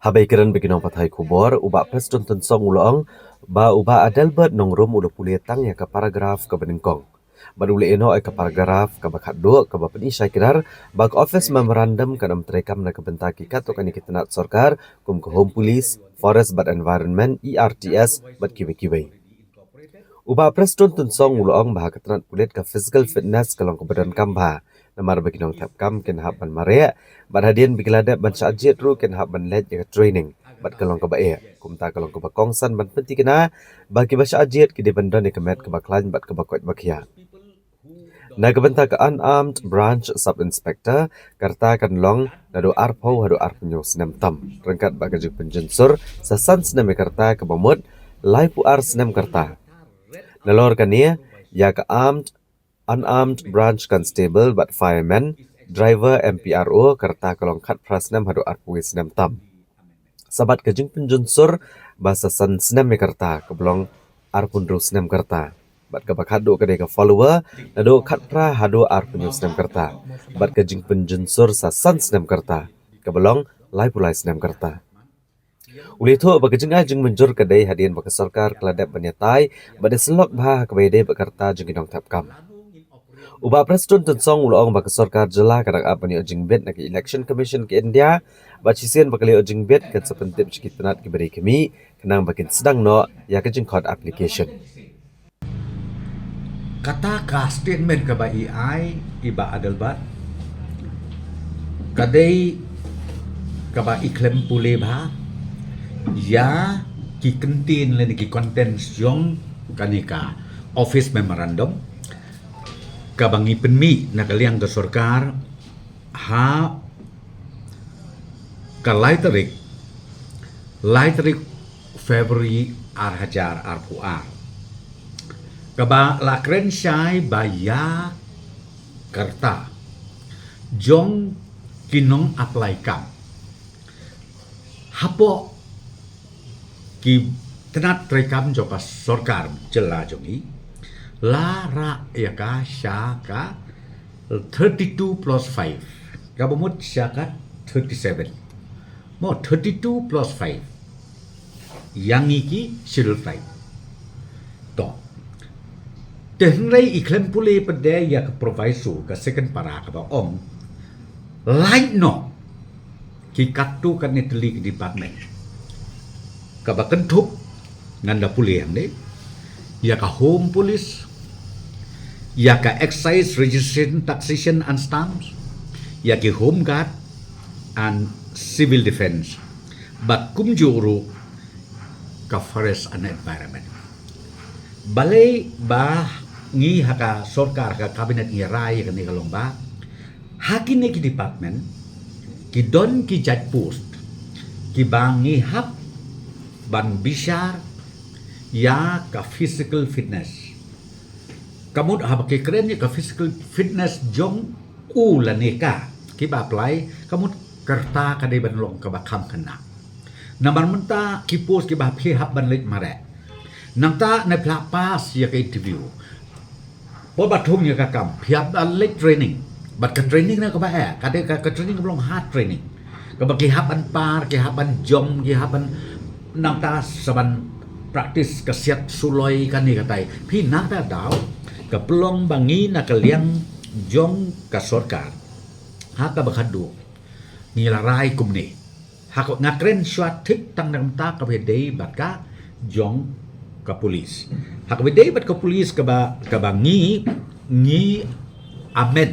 Habai kiran bikinong patay kubor, uba Preston tensong ulong, ba uba Adelbert nongrum ulo pulietang ya ka paragraf ka beningkong. Bad uli eno ay ka paragraf ka bakat do ka bapen isay kirar, bag office memorandum ka nam trekam na kabentaki kato ka nikitanat sorkar, kum ka home police, forest bad environment, ERTS, bad kiwi-kiwi. Uba Preston tensong ulong bah katanat pulit ka physical fitness kalong kebadan kamba. Namar bikinong tapkam ken haban marea, bad hadian bigilada ban sajit ru ken haban led ya training. Bat kalong kebae, kumta kalong kebakongsan ban penti kena, bagi basya ajit ki dibandon ni kemet kebaklan bat kebakwet bakia. Na kebenta ke unarmed branch sub inspector, karta kan long nado arpo hado arpenyo senam tam. Rengkat bagajuk penjensur, sasan senam karta kebamut, lai puar senam karta. Nalor kania, ya ke unarmed branch constable but fireman, driver MPRO karta kalong kat prasnam hado arpui senam tam. Sabat kejing penjunsur bahasa san senam karta keblong arpundru senam karta. Bat kabak hadu kadai ka follower nado kat pra hadu arpunyu senam karta. Bat kejing penjunsur sa san senam karta keblong lai pulai senam karta. Uli tu bagajeng ajeng menjur kadai hadian baka sarkar keladap banyatai bade selok bah kabede bakarta jeng inong tapkam. Uba Preston tensong ulong baka sarkar jela kadang apa ni ajeng bet nak election commission ke India bacisian bakali ajeng bet kan sepentip sikit penat ke beri kami kenang bakin sedang no ya kejeng code application. Kata ka statement ka ba AI iba Adelbert kadai ka ba iklem pule ba ya ki kentin le ki contents jong kanika office memorandum ka bangi penmi na kaliang ka sarkar ha ka laiterik February hajar puar kaba lakren syai baya kerta jong kinong apply kam hapo ki tenat rekam joka sorkar jela jongi lara ya ka syaka 32 plus 5 kabumut syaka 37 mo 32 plus 5 yang iki schedule 5 to Tenrai iklan pule pada ya ke proviso ke second para ke ba om light no ki katu kan ni teli ke department ka ba kentup nganda pule yang ni ya ka home police ya ka excise registration taxation and stamps ya ki home guard and civil defense but kumjuru ka forest and environment balai bah ngi haka sorkar ka kabinet ngi rai ka ni kalong ba hakin ki department ki don ki judge post ki bangi hap ban bishar ya ka physical fitness kamud hab ki keren ka physical fitness jong u la neka ki ba apply kamud kerta ka de ban long ka ba kham kana namar menta ki post ki ba phi hap ban lit mare nangta na pla pas ya ka interview po bathum ya ka kam phiap dan leg training bat ka training na ka ba ka de ka training ka belum hard training ka ba ki haban par ki haban jom ki haban nangta saban practice ka siat suloi kan ni katai phi na ta daw ka pelong bangi na ka liang jong ka sorkar ha ka ba khadu ni la rai kum ni ha ko ngakren swat thik tang nam ta ka be dei bat ka jong ka polis hak bede bat ka polis ka ba ngi amen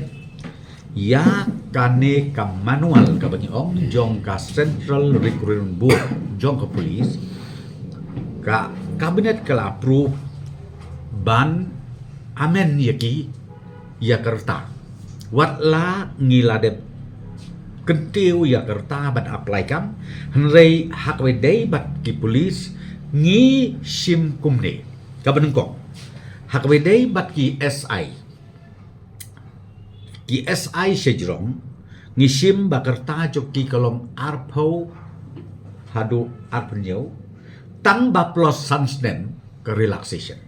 ya kane ka manual ka bani om jong ka central recruitment board jong ka polis ka kabinet ka approve ban amen yaki ya kerta wat la ngi la de kentiu ya kerta ban apply kam henrei hak bede bat ki polis ngi sim kumne kabanengkong hakbedai bat ki SI sejrong ngi sim bakarta joki kalong arpo hadu arpenyo tang ba plus sansnem ke relaxation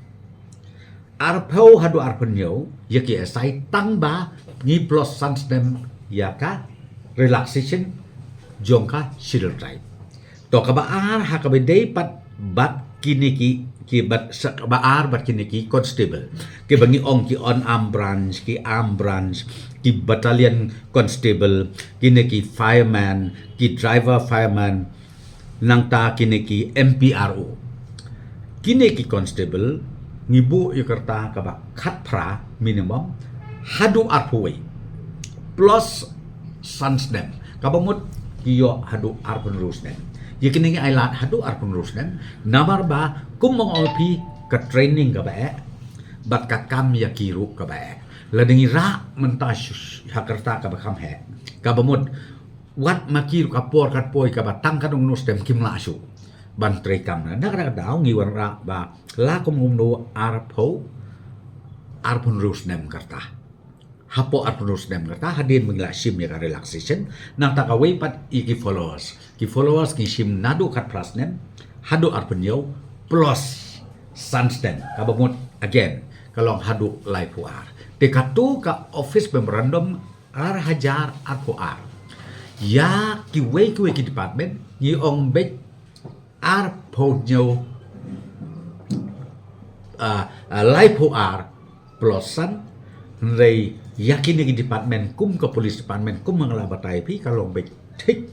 arpo hadu arpenyo yaki SI tang ba ngi plus sansnem yaka relaxation jongka schedule drive to kabaar ha kabedei bat kini ki bat kabaar bat kini ki constable ki bangi ong ki on arm branch ki battalion constable kini ki fireman ki driver fireman nang ta kini ki MPRO kini ki constable ngibu Jakarta kaba khat pra minimum hadu arpuai plus sansdem kabamut kiyo hadu arpun rusdem yakini ngi ailat hadu arpun rusdem namar ba kumong olpi ka training ka ba bat ka kam ya kiru ka ba ladingi ra mentas Jakarta ka ba kam he kabamut wat makiru ka por kat poi ka ba tang kadung nusdem kim la su ban tre kam na dak daw ngi war ra ba la kum no arpun rusdem karta hapo arpunus dem kata hadin mengila sim ya ka relaxation nang takaway pat iki followers ki sim nadu kat plus nem hadu arpunyo plus sunstem kabamut again kalong hadu live puar tekatu ka office memorandum ar hajar ar ya ki way ki department ni ong bek ar ponyo live puar plus sun rei yakin di department kum ke polis department kum mangala batai pi kalong baik tik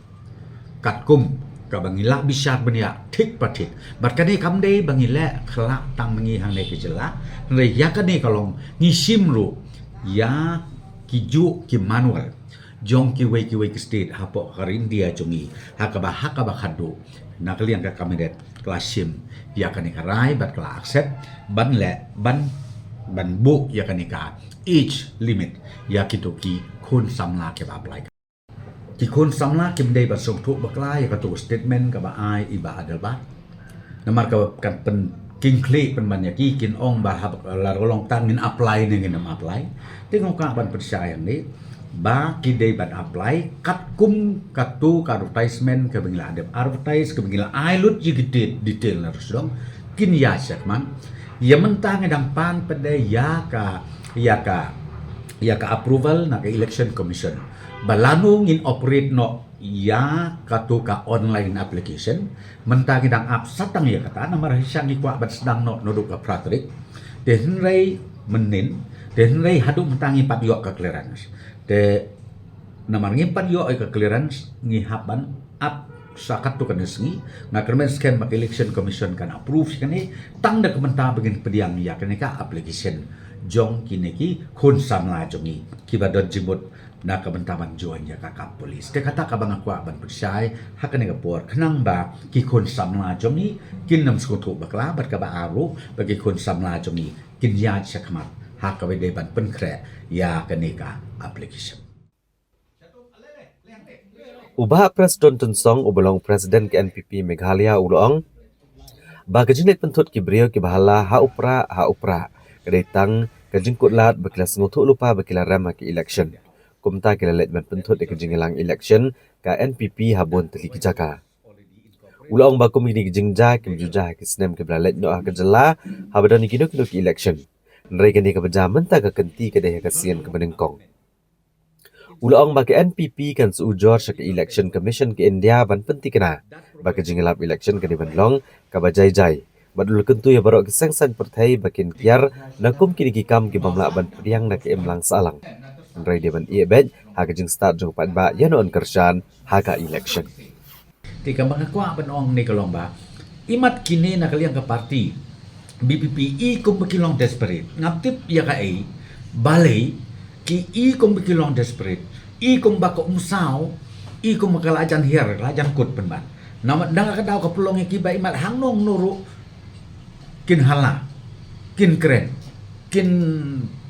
kat kum ka bangila bisar benia tik patit bat kani kam dei bangila khala tang mangi hang nei kejela rei yakani kalong ni simru ya kiju ki manual jong ki wei ki state hapo kar India jungi hakaba khadu nakalian ka kamidet klasim yakani karai bat kala accept ban bu yakani ka age limit ya kitu ki khun samla ke ba apply ki khun samla kim dei ba song thu bakla ya ka tu statement ka ba ai iba adal ba namar ka kan pen king kli pen ban ya ki kin ong ba la rolong tang ngin apply ne ngin apply tengok ka ban percaya ni ba ki dei ban apply kat kum katu ka advertisement ke bangila advertise ke bangila ai lut ji detail na rusdong kin ya syakman ya mentang ngedang pan pada ya ka approval na ka election commission balanu ngin operate no ya katu ka online application mentang ngedang app satang ya kata namar hisang ikwa bat sedang no noduk ka pratrik den rei menin den rei hadu mentang ipat yo ka clearance de namar ngipat yo ka clearance ngihaban app sakat tu kan sengi ngakermen scan mak election commission kan approve kani tang da kementa begin pediang ya kani ka application jong kini ki khun samla jongi ki badon jimut na kementaman joan ya ka polis te kata ka bang akwa ban persai hakane ka por khnang ba ki khun samla jongi kin nam skutu bakla bat ka ba aru bagi khun samla jongi kin ya chakmat hak ka de ban pen kre ya kani ka application Ubah Presiden Tunsong ubalong Presiden ke NPP Meghalaya ulong bagajinit pentut ki beliau ki bahala ha upra kedetang kajingkut lat bekilas ngutuk lupa bekila rama ki election kumta kila let ban pentut de kajingelang election ka NPP habun teli kijaka ulong bakum ini kijingja kim juja ki snem ke blalet no kajela habadani kino ki election nrai kani ka bajaman ta ka kenti ke deh kasian ke benengkong Ulang bagi NPP kan seujur ke election commission ke India ban penting kena bagi jingelap election ke dibanlong ke bajai-jai badul kentu ya barok kesengsan pertai bakin kiar nakum kini kikam ke bamla ban priang nak emlang salang nrai dia ban iebet ha ke jing start jong pat ba ya non kershan ha ka election tika mangakwa ban ong ni kalong ba imat kini nak kaliang ke parti BPPI kum bekilong desperate ngaptip ya ka ai balai ki kum bekilong desperate kum bako musau kum makalajan hier lajan kut penban nama dang ka daw ka pulong ki ba imat hangnong nuru kin hala kin keren kin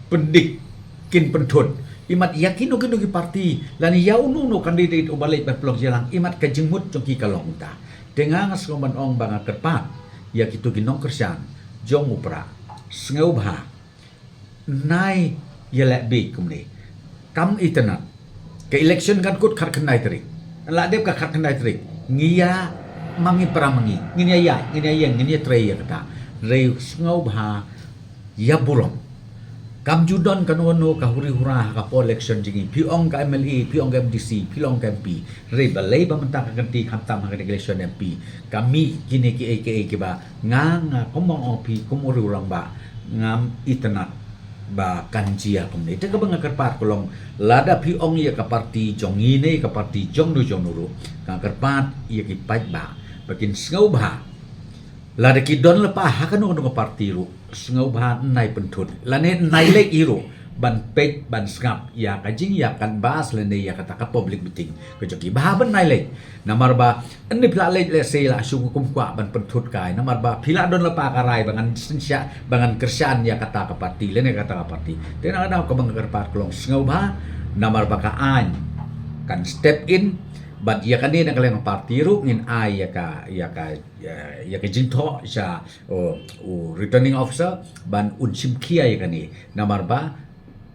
pendik kin pentut imat yakin no ki parti lani yau no kandidat ubalik ba pelong jelang imat ka jengmut jong ki kalong ta dengan ngaskoman ong banga kerpat ya kitu ginong kersan jong upra sngeu bha nai yelek bi kumni kam internet ke election kan kut khar khnai trik la dep ka khar khnai trik ngia mangi pramangi ngia ya ngia trei ya kata rei sngau bha ya burong Kam judon kanono ka huri-hura ka po election jingi piong ka MLA, piong ka MDC, piong ka MP. Re balay ba menta ka ganti kam tam ka election MP. Kami kini ki AKA ki ba nga komong OP kumuri urang ba ngam itanat ba kanjia kumne. Ita ka ba nga karpat kulong lada piong iya ka parti jong ine ka parti jong no jong nuru. Ka karpat iya ki pait ba. Bakin sngau ba. Lada ki don lepa hakan no parti ru sngau ba nai pentut lane nai lek iru ban pek ban skap ya kajing ya kan bas lane ya kata ka public meeting ko joki ba ban nai lek namar ba ani pila lek le se la su kum kwa ban pentut kai namar ba pila don lepa karai bangan sinsya bangan kersan ya kata ka parti lane kata ka parti tena ada ko bang kerpat kolong sngau ba namar ba ka an kan step in but ya kan dia nak kaleng parti ru ngin ai ya ka jinto sa returning officer ban unsim kia ya kan ni namar ba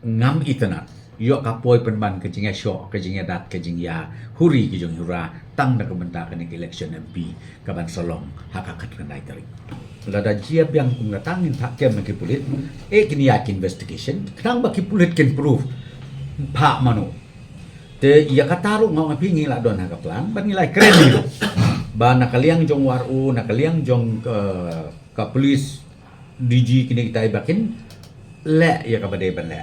ngam itana yo ka poi penban ke jinga sho ke jinga dat ke jinga huri ke jong hura tang da komenta kan election MP ka ban solong hakakat kan dai tari lada jiab yang kungatangin tak kem ke pulit kini yakin investigation kadang baki pulit ken proof pak manu te ia kataru ngau ngapingi la don haka plan ban nilai keren ni ba nakaliang jong waru nakaliang jong ka polis DG kini kita ibakin le ia ka bade ban le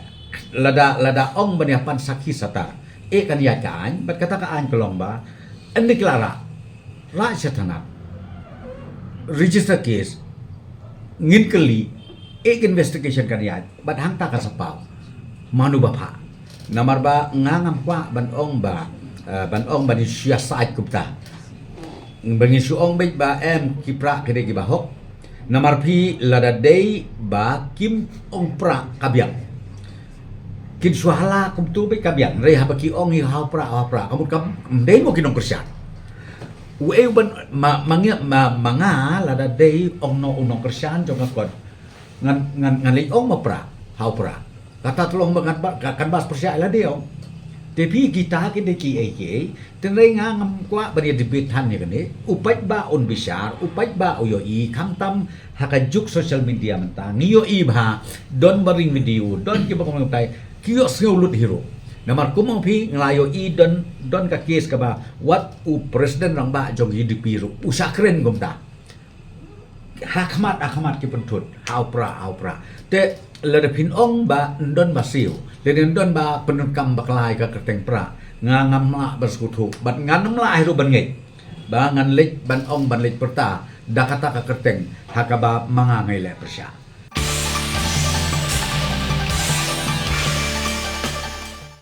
lada ong ban yapan sakhi sata kan ya kan bat kata ka an kolong ba andi klara ra satana register case ngin kali investigation kan ya bat hang ta ka sapau manu bapa namar ba ngangam kwa ban ong ban siasat kupta bangin suong baik ba kipra kede ki bahok namar pi lada day ba kim ong pra kabyang kin suhala kum tu baik kabyang re ha ki ong hi ha pra kamu kam day mo kinong kersyat we ban manga lada day ong no unong kersyan jong akon ngan li ong ma pra ha pra kata tolong kan bas persya lah dia. Tapi kita kini KAK tenai ngam kwa bani debitan ni kene upai ba on bisar upai ba uyoi kamtam hakajuk social media mentang ngiyo ibha don baring video don kiba komentai kiyo seulut hero namar kumang pi nglayo i don ka kes ka ba what presiden rang ba jong hidup biru usakren gomta hakmat ki pentut haupra te lada pin ong ba ndon basiu lada ndon ba penukam baklai ka kerteng pra ngangam la bersekutu bat nganam la hiru ban ngei ba ngan lek ban ong ban lek perta dakata ka kerteng hakaba manga ngai le persya